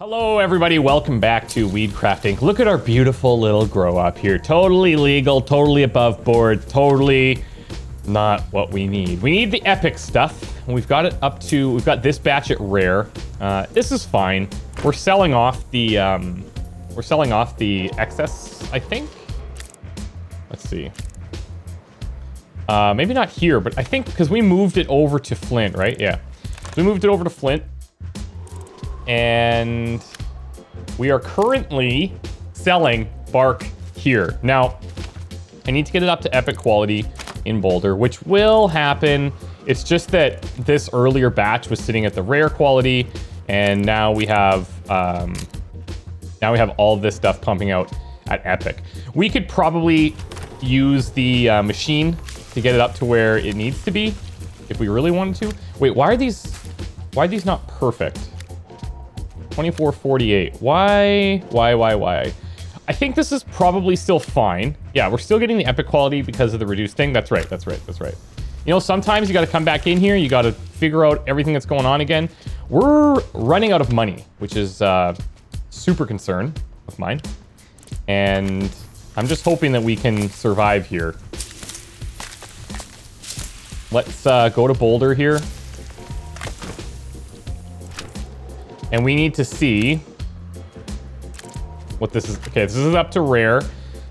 Hello everybody, welcome back to Weedcraft Inc. Look at our beautiful little grow up here. Totally legal, totally above board, totally not what we need. We need the epic stuff. We've got it up to, we've got this batch at rare. This is fine. We're selling off the excess, I think. Let's see. Maybe not here, but I think because we moved it over to Flint, right? Yeah. We moved it over to Flint. And we are currently selling bark here. Now, I need to get it up to epic quality in Boulder, which will happen. It's just that this earlier batch was sitting at the rare quality, and now we have all of this stuff pumping out at epic. We could probably use the machine to get it up to where it needs to be if we really wanted to. Wait, why are these not perfect? 2448. Why? I think this is probably still fine. Yeah, we're still getting the epic quality because of the reduced thing. That's right. You know, sometimes you got to come back in here. You got to figure out everything that's going on again. We're running out of money, which is super concern of mine. And I'm just hoping that we can survive here. Let's go to Boulder here. And we need to see what this is. Okay, this is up to rare.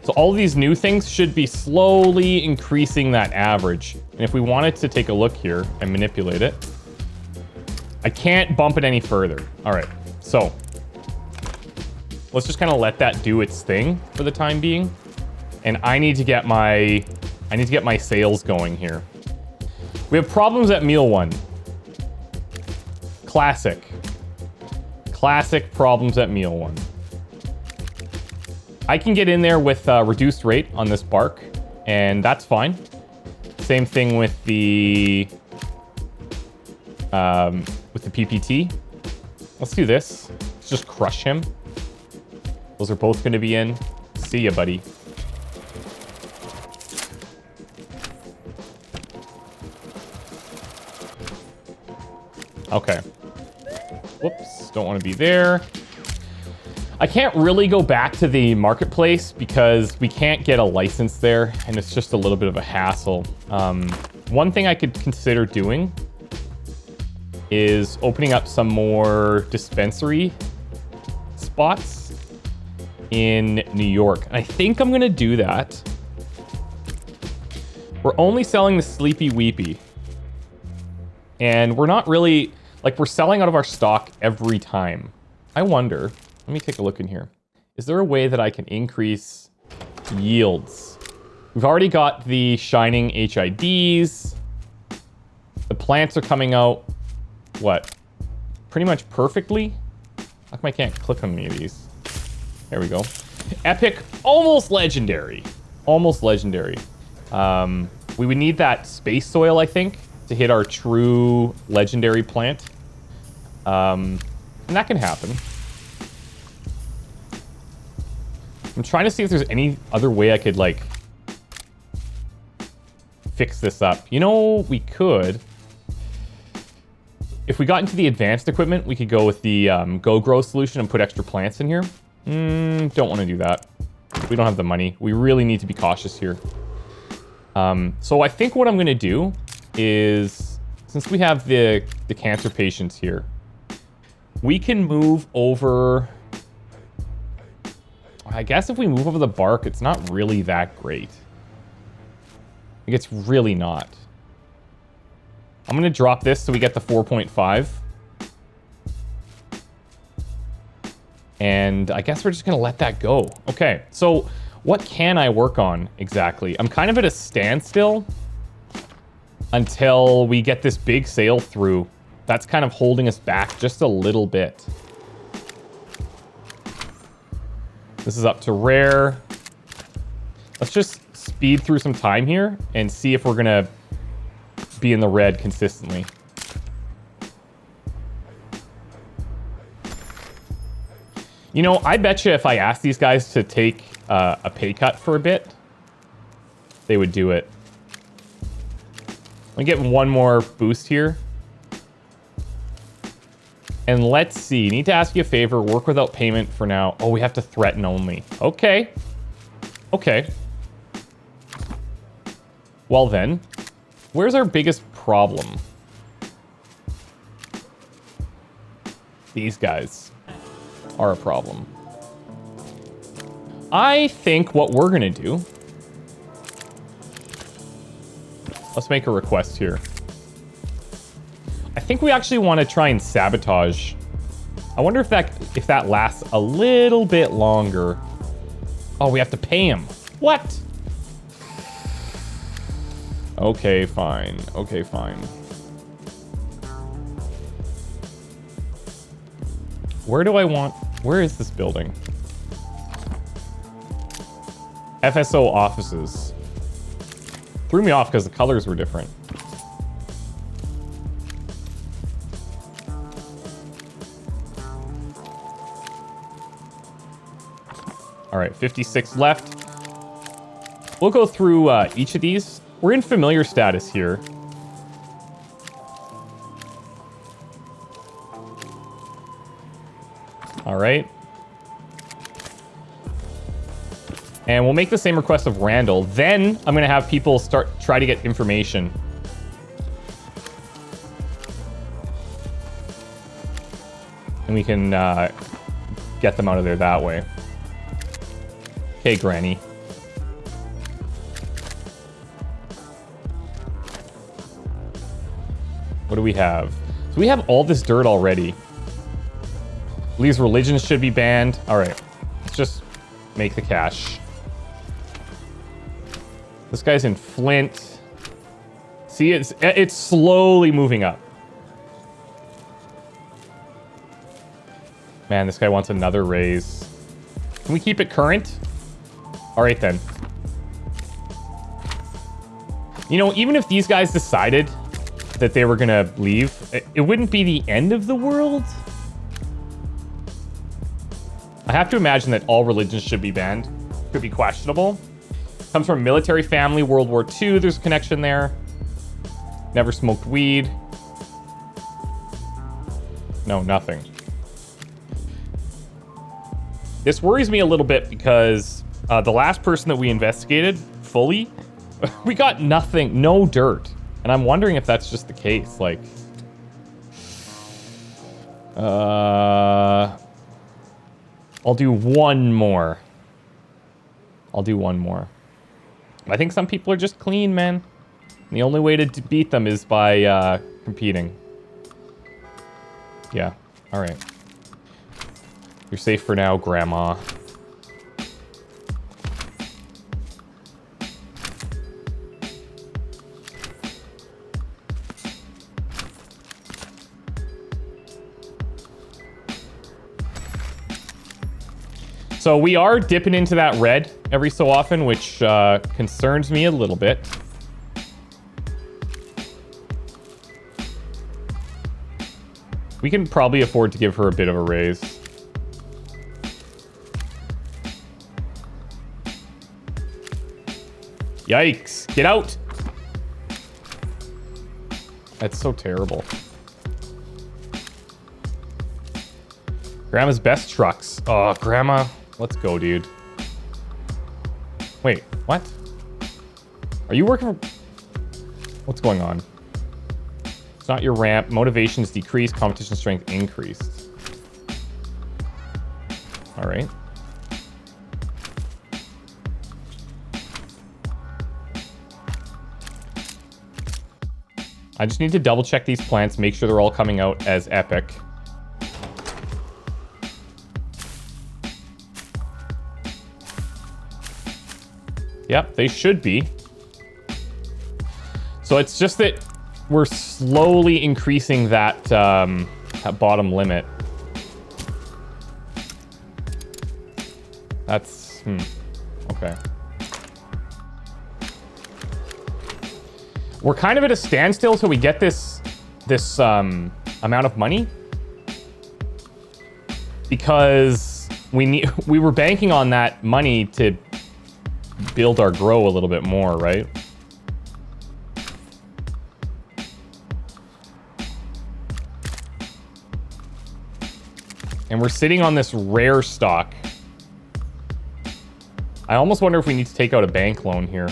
So all these new things should be slowly increasing that average. And if we wanted to take a look here and manipulate it, I can't bump it any further. All right, so let's just kind of let that do its thing for the time being. And I need to get my sales going here. We have problems at meal one. Classic problems at meal one. I can get in there with reduced rate on this bark, and that's fine. Same thing with the PPT. Let's do this. Let's just crush him. Those are both going to be in. See ya, buddy. Okay. Whoops, don't want to be there. I can't really go back to the marketplace because we can't get a license there, and it's just a little bit of a hassle. One thing I could consider doing is opening up some more dispensary spots in New York. And I think I'm gonna do that. We're only selling the Sleepy Weepy. And we're not really... like, we're selling out of our stock every time. I wonder, let me take a look in here. Is there a way that I can increase yields? We've already got the shining HIDs. The plants are coming out, what? Pretty much perfectly? How come I can't click on any of these? There we go. Epic, almost legendary. Almost legendary. We would need that space soil, I think, to hit our true legendary plant. And that can happen. I'm trying to see if there's any other way I could, like, fix this up. You know, we could. If we got into the advanced equipment, we could go with the Go Grow solution and put extra plants in here. Don't want to do that. We don't have the money. We really need to be cautious here. So I think what I'm going to do is, since we have the cancer patients here, we can move over. I guess if we move over the bark, it's not really that great. Like, it's really not. I'm going to drop this so we get the 4.5. And I guess we're just going to let that go. Okay, so what can I work on exactly? I'm kind of at a standstill until we get this big sale through. That's kind of holding us back just a little bit. This is up to rare. Let's just speed through some time here and see if we're gonna be in the red consistently. You know, I bet you if I asked these guys to take a pay cut for a bit, they would do it. Let me get one more boost here. And let's see. Need to ask you a favor. Work without payment for now. Oh, we have to threaten only. Okay. Okay. Well then, where's our biggest problem? These guys are a problem. I think what we're gonna do... Let's make a request here. I think we actually want to try and sabotage. I wonder if that lasts a little bit longer. Oh, we have to pay him. What? Okay, fine. Okay, fine. Where do I want... Where is this building? FSO offices. Threw me off because the colors were different. All right, 56 left. We'll go through each of these. We're in familiar status here. All right. And we'll make the same request of Randall. Then I'm going to have people try to get information. And we can get them out of there that way. Okay, Granny. What do we have? So we have all this dirt already. These religions should be banned. All right, let's just make the cash. This guy's in Flint. See, it's slowly moving up. Man, this guy wants another raise. Can we keep it current? All right, then. You know, even if these guys decided that they were going to leave, it wouldn't be the end of the world. I have to imagine that all religions should be banned. Could be questionable. Comes from a military family, World War II. There's a connection there. Never smoked weed. No, nothing. This worries me a little bit because the last person that we investigated fully, we got nothing, no dirt. And I'm wondering if that's just the case. Like, I'll do one more. I'll do one more. I think some people are just clean, man. And the only way to beat them is by competing. Yeah, all right. You're safe for now, Grandma. So we are dipping into that red every so often, which concerns me a little bit. We can probably afford to give her a bit of a raise. Yikes. Get out. That's so terrible. Grandma's best trucks. Oh, Grandma. Let's go, dude. Wait, what? Are you working for... What's going on? It's not your ramp. Motivations decreased. Competition strength increased. All right. I just need to double check these plants, make sure they're all coming out as epic. Yep, they should be. So it's just that we're slowly increasing that, that bottom limit. That's, okay. We're kind of at a standstill till we get this amount of money. Because we were banking on that money to build our grow a little bit more, right? And we're sitting on this rare stock. I almost wonder if we need to take out a bank loan here.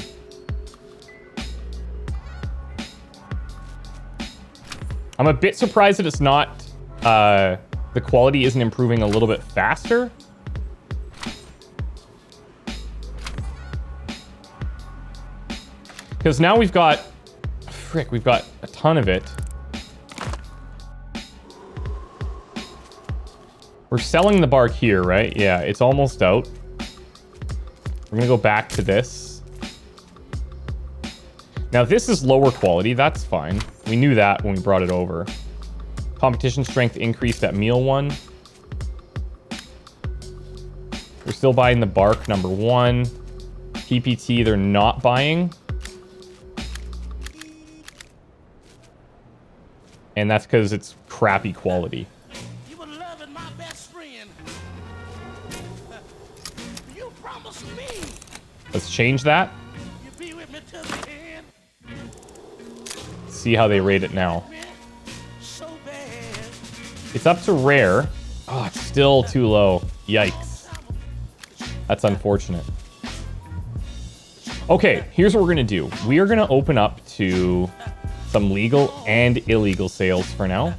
I'm a bit surprised that it's not, the quality isn't improving a little bit faster. Because now we've got, we've got a ton of it. We're selling the bark here, right? Yeah, it's almost out. We're gonna go back to this. Now this is lower quality, that's fine. We knew that when we brought it over. Competition strength increased at meal 1. We're still buying the bark, number 1. PPT, they're not buying. And that's because it's crappy quality. You were loving my best friend. You promised me. Let's change that. You be with me till the end. See how they rate it now. So bad. It's up to rare. Oh, it's still too low. Yikes. That's unfortunate. Okay, here's what we're gonna do. We are gonna open up to some legal and illegal sales for now.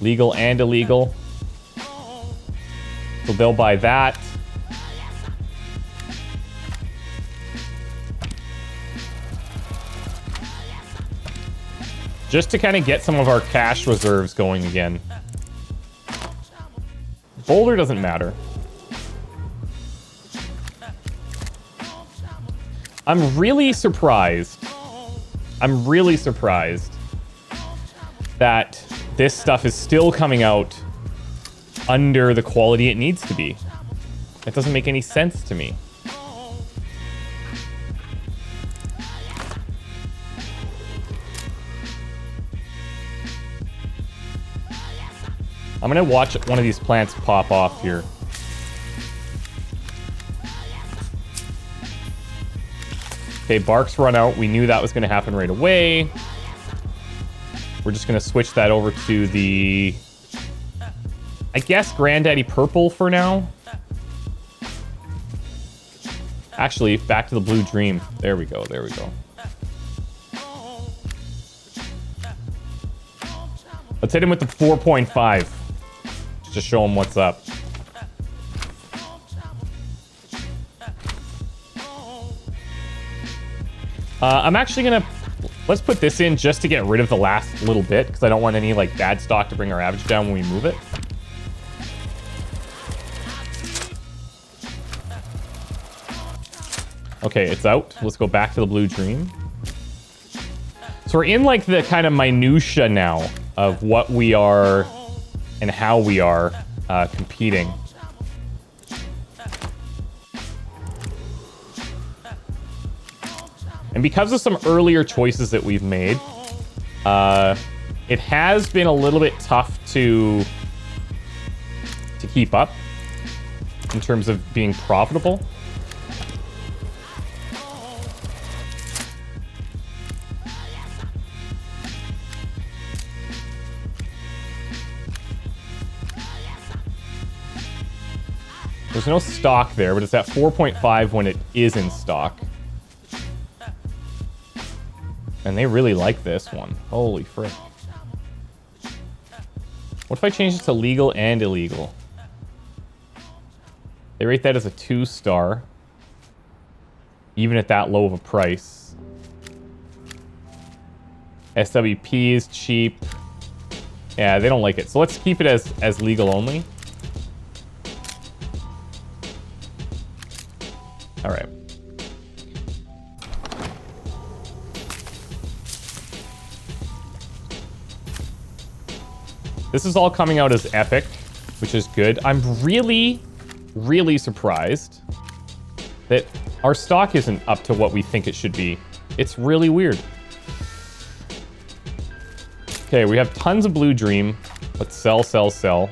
Legal and illegal. So they'll buy that. Just to kind of get some of our cash reserves going again. Boulder doesn't matter. I'm really surprised that this stuff is still coming out under the quality it needs to be. It doesn't make any sense to me. I'm gonna watch one of these plants pop off here. Okay, barks run out. We knew that was gonna happen right away. We're just gonna switch that over to the, I guess, Granddaddy Purple for now. Actually, back to the Blue Dream. There we go, there we go. Let's hit him with the 4.5. Just to show him what's up. I'm actually gonna, let's put this in just to get rid of the last little bit, because I don't want any like bad stock to bring our average down when we move it. Okay, it's out. Let's go back to the Blue Dream. So we're in like the kind of minutia now of what we are and how we are competing. And because of some earlier choices that we've made, it has been a little bit tough to keep up in terms of being profitable. There's no stock there, but it's at 4.5 when it is in stock. And they really like this one. Holy frick. What if I change it to legal and illegal? They rate that as a 2-star. Even at that low of a price. SWP is cheap. Yeah, they don't like it. So let's keep it as legal only. All right. This is all coming out as epic, which is good. I'm really, really surprised that our stock isn't up to what we think it should be. It's really weird. Okay, we have tons of Blue Dream. Let's sell, sell, sell.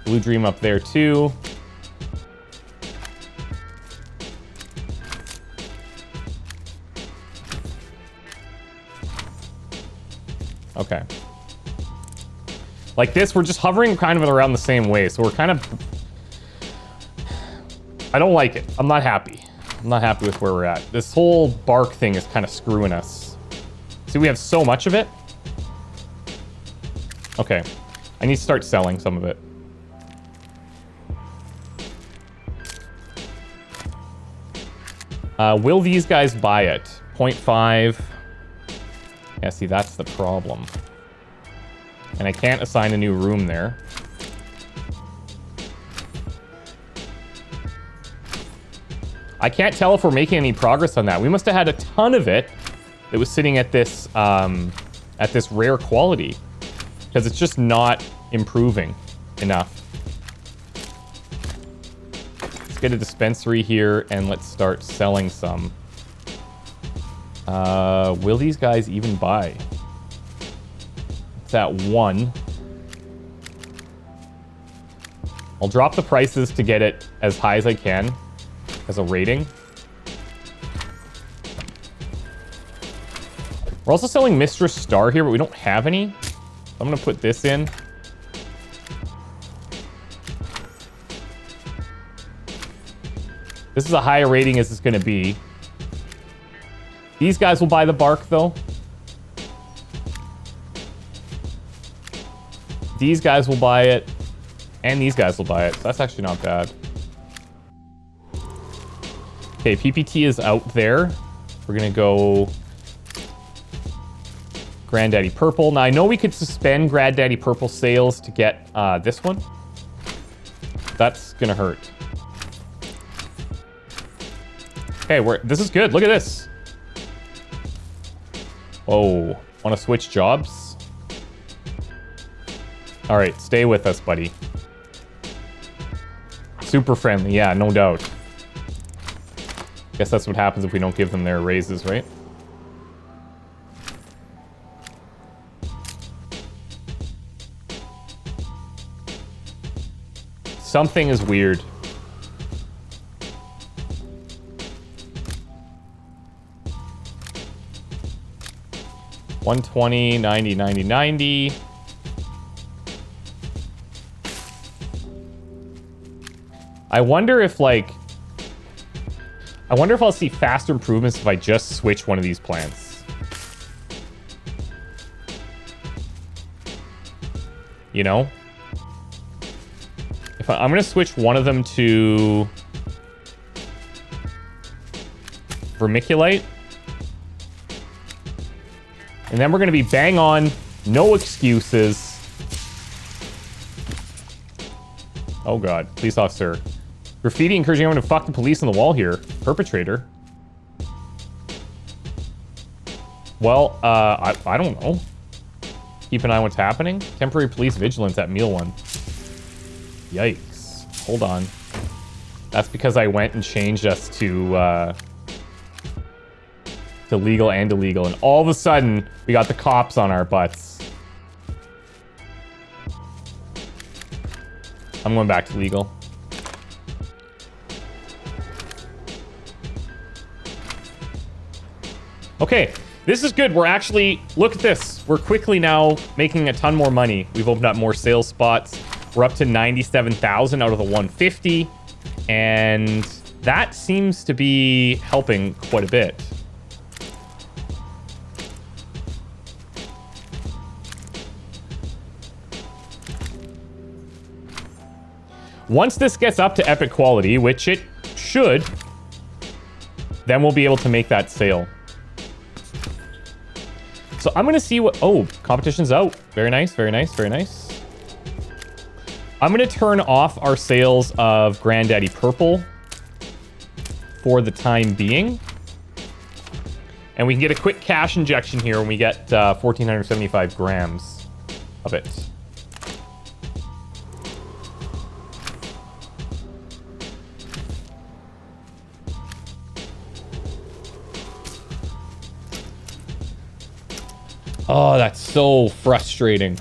Blue Dream up there too. Okay. Like this, we're just hovering kind of around the same way. So we're kind of... I don't like it. I'm not happy. I'm not happy with where we're at. This whole bark thing is kind of screwing us. See, we have so much of it. Okay. I need to start selling some of it. Will these guys buy it? 0.5. Yeah, see, that's the problem. And I can't assign a new room there. I can't tell if we're making any progress on that. We must have had a ton of it that was sitting at this rare quality. Because it's just not improving enough. Let's get a dispensary here and let's start selling some. Will these guys even buy? It's at 1. I'll drop the prices to get it as high as I can as a rating. We're also selling Mistress Star here, but we don't have any. I'm gonna put this in. This is a higher rating as it's gonna be. These guys will buy the bark though. These guys will buy it. And these guys will buy it. So that's actually not bad. Okay, PPT is out there. We're gonna go Granddaddy Purple. Now I know we could suspend Granddaddy Purple sales to get this one. That's gonna hurt. Okay, this is good. Look at this. Oh, want to switch jobs? All right, stay with us, buddy. Super friendly, yeah, no doubt. Guess that's what happens if we don't give them their raises, right? Something is weird. $120, $90, $90, $90. I wonder if, like... I wonder if I'll see faster improvements if I just switch one of these plants. You know? If I'm going to switch one of them to... Vermiculite. And then we're going to be bang on. No excuses. Oh god. Police officer. Graffiti encouraging everyone to fuck the police on the wall here. Perpetrator. Well, I don't know. Keep an eye on what's happening. Temporary police vigilance at meal 1. Yikes. Hold on. That's because I went and changed us to legal and illegal. And all of a sudden, we got the cops on our butts. I'm going back to legal. Okay, this is good. We're actually, look at this. We're quickly now making a ton more money. We've opened up more sales spots. We're up to 97,000 out of the 150. And that seems to be helping quite a bit. Once this gets up to epic quality, which it should, then we'll be able to make that sale. So I'm going to see what... Oh, competition's out. Very nice, very nice, very nice. I'm going to turn off our sales of Granddaddy Purple for the time being. And we can get a quick cash injection here when we get 1,475 grams of it. Oh, that's so frustrating.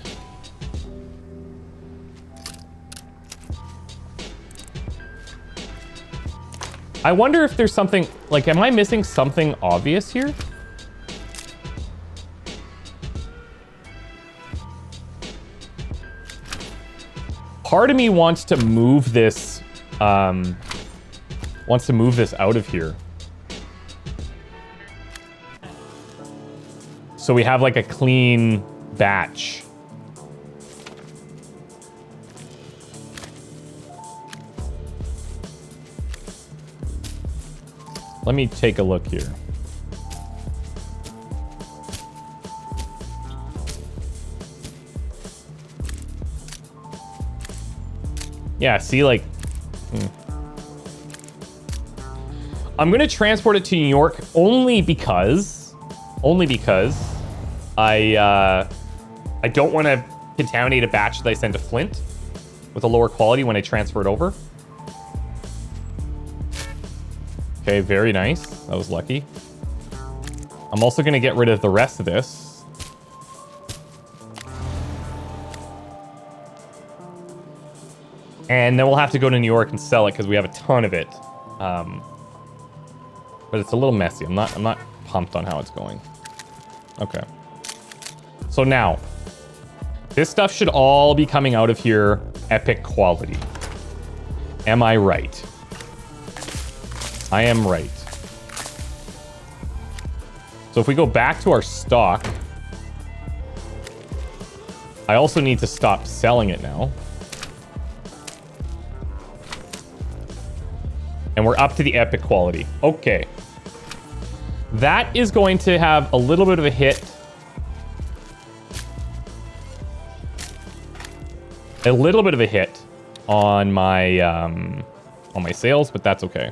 I wonder if there's something... Like, am I missing something obvious here? Part of me wants to move this, out of here. So we have like a clean batch. Let me take a look here. Yeah, see, like... I'm going to transport it to New York only because I don't want to contaminate a batch that I send to Flint with a lower quality when I transfer it over. Okay, very nice. That was lucky. I'm also going to get rid of the rest of this. And then we'll have to go to New York and sell it because we have a ton of it. But it's a little messy. I'm not pumped on how it's going. Okay. So now, this stuff should all be coming out of here epic quality. Am I right? I am right. So if we go back to our stock, I also need to stop selling it now. And we're up to the epic quality. Okay. That is going to have a little bit of a hit. A little bit of a hit on my sales, but that's okay.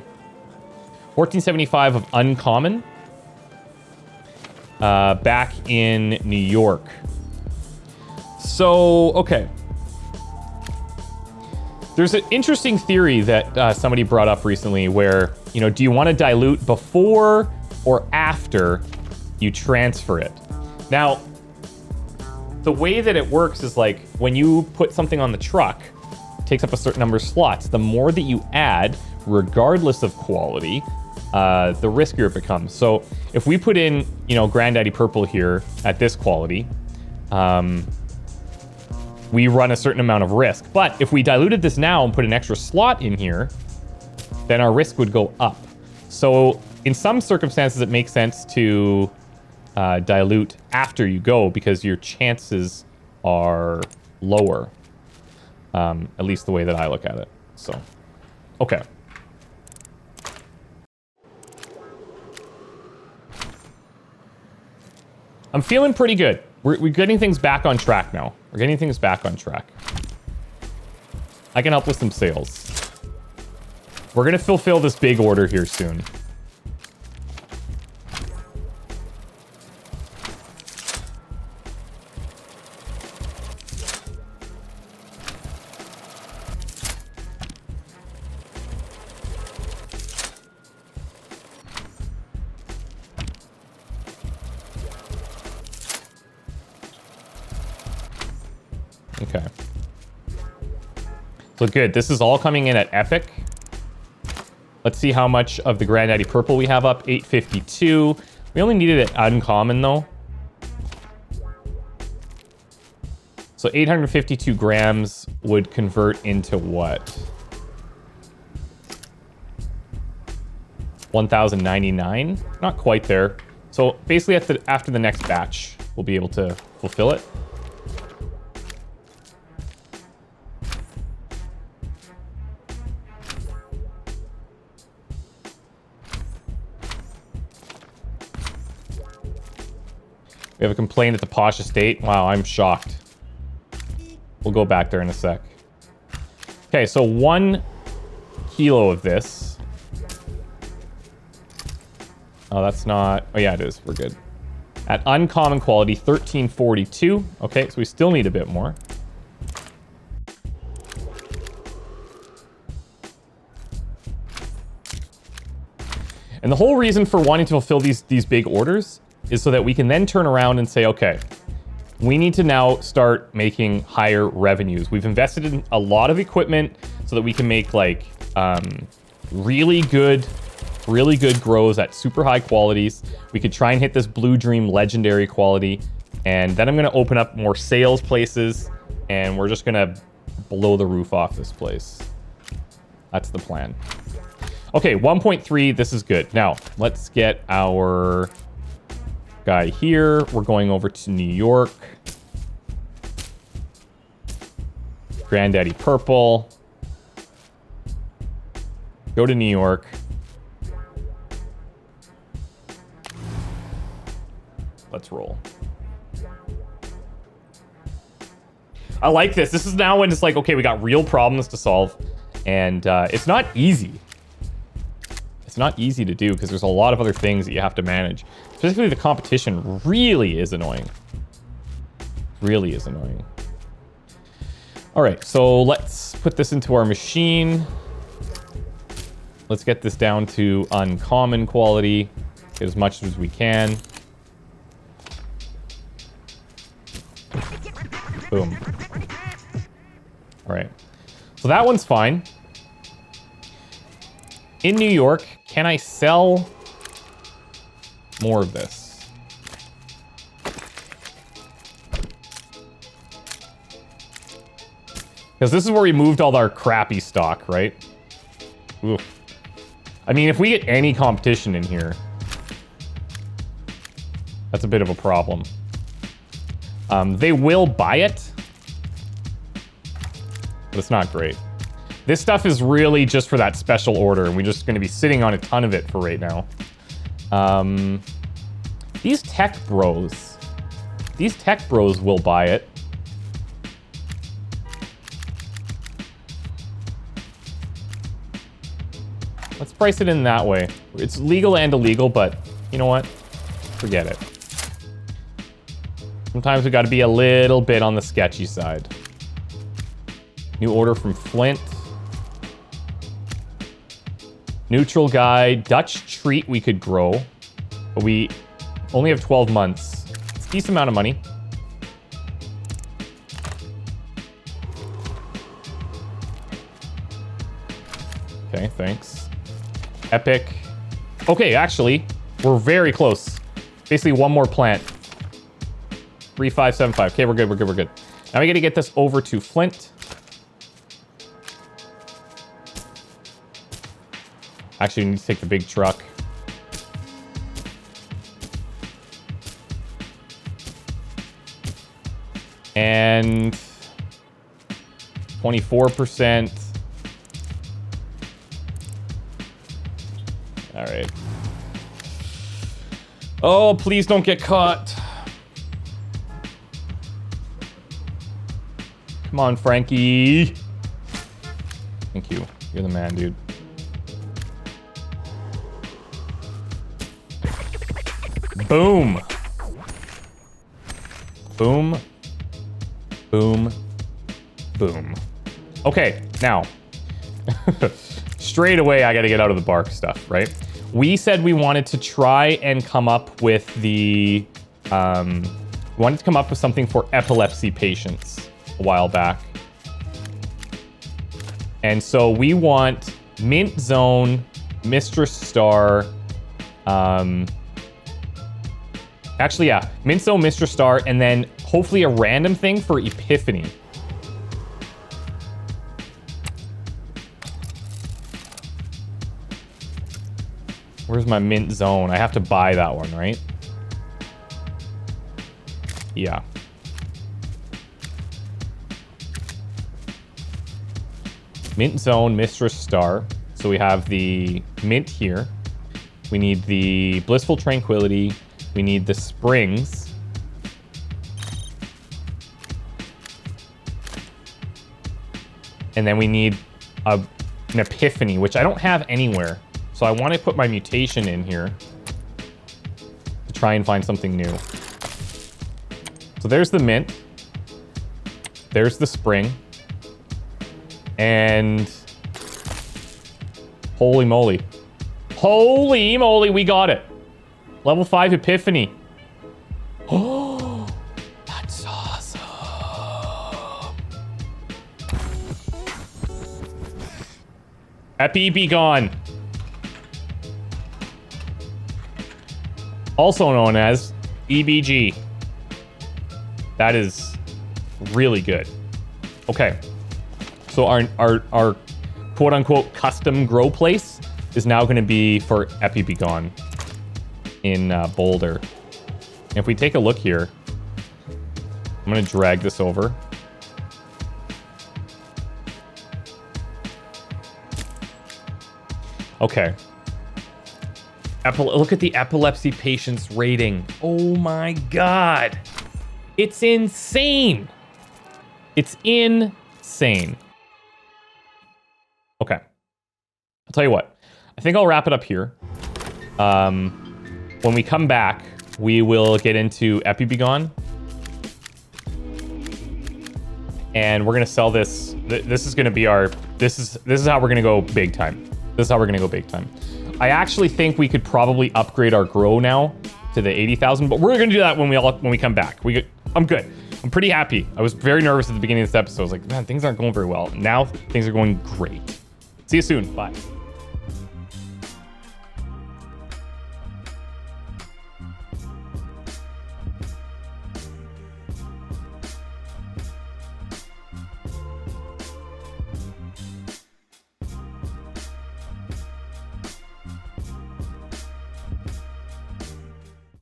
1475 of uncommon. Back in New York. So, okay. There's an interesting theory that somebody brought up recently where, you know, do you want to dilute before or after you transfer it? Now, the way that it works is like when you put something on the truck, it takes up a certain number of slots. The more that you add, regardless of quality, the riskier it becomes. So if we put in, you know, Granddaddy Purple here at this quality, we run a certain amount of risk. But if we diluted this now and put an extra slot in here, then our risk would go up. So in some circumstances, it makes sense to dilute after you go because your chances are lower. At least the way that I look at it. So, okay. I'm feeling pretty good. We're getting things back on track now. We're getting things back on track. I can help with some sales. We're going to fulfill this big order here soon. Okay. So good. This is all coming in at epic. Let's see how much of the Granddaddy Purple we have up. 852. We only needed it uncommon though. So 852 grams would convert into what? 1,099? Not quite there. So basically after the next batch, we'll be able to fulfill it. We have a complaint at the Posh Estate. Wow, I'm shocked. We'll go back there in a sec. Okay, so 1 kilo of this. Oh, that's not... Oh, yeah, it is. We're good. At uncommon quality, 1342. Okay, so we still need a bit more. And the whole reason for wanting to fulfill these big orders is so that we can then turn around and say, okay, we need to now start making higher revenues. We've invested in a lot of equipment so that we can make like really good grows at super high qualities. We could try and hit this Blue Dream legendary quality. And then I'm going to open up more sales places and we're just going to blow the roof off this place. That's the plan. Okay, 1.3, this is good. Now, let's get our guy here. We're going over to New York. Granddaddy Purple. Go to New York. Let's roll. I like this. This is now when it's like, okay, we got real problems to solve. And it's not easy. It's not easy to do because there's a lot of other things that you have to manage. Specifically, the competition really is annoying. Really is annoying. All right, so let's put this into our machine. Let's get this down to uncommon quality. Get as much as we can. Boom. All right. So that one's fine. In New York, can I sell more of this? Because this is where we moved all our crappy stock, right? Oof. I mean, if we get any competition in here, that's a bit of a problem. They will buy it, but it's not great. This stuff is really just for that special order, and we're just going to be sitting on a ton of it for right now. These tech bros will buy it. Let's price it in that way. It's legal and illegal, but you know what? Forget it. Sometimes we got to be a little bit on the sketchy side. New order from Flint. Neutral guy. Dutch treat we could grow. But we only have 12 months. It's a decent amount of money. Okay, thanks. Epic. Okay, actually, we're very close. Basically, one more plant. 3575. Okay, we're good, we're good, we're good. Now we gotta get this over to Flint. Actually, we need to take the big truck. And 24%. All right. Oh, please don't get caught. Come on, Frankie. Thank you. You're the man, dude. Boom. Boom. Boom. Boom. Okay, now. Straight away, I gotta get out of the bark stuff, right? We said we wanted to try and come up with the... we wanted to come up with something for epilepsy patients a while back. And so we want Mint Zone, Mistress Star... actually, yeah. Mint Zone, Mistress Star, and then hopefully a random thing for Epiphany. Where's my Mint Zone? I have to buy that one, right? Yeah. Mint Zone, Mistress Star. So we have the Mint here. We need the Blissful Tranquility. We need the Springs. And then we need an Epiphany, which I don't have anywhere. So I want to put my mutation in here to try and find something new. So there's the Mint. There's the Spring. And holy moly. Holy moly, we got it. Level 5 Epiphany. Oh, that's awesome. Epi be gone. Also known as EBG. That is really good. Okay. So our quote unquote custom grow place is now going to be for Epi Be Gone in Boulder. And if we take a look here, I'm going to drag this over. Okay. Look at the epilepsy patient's rating. Oh my God. It's insane. It's insane. Okay. I'll tell you what. I think I'll wrap it up here. When we come back, we will get into Epi Be Gone. And we're going to sell this. This is going to be our... This is how we're going to go big time. This is how we're going to go big time. I actually think we could probably upgrade our grow now to the 80,000, but we're going to do that when we come back. I'm good. I'm pretty happy. I was very nervous at the beginning of this episode. I was like, man, things aren't going very well. Now things are going great. See you soon. Bye.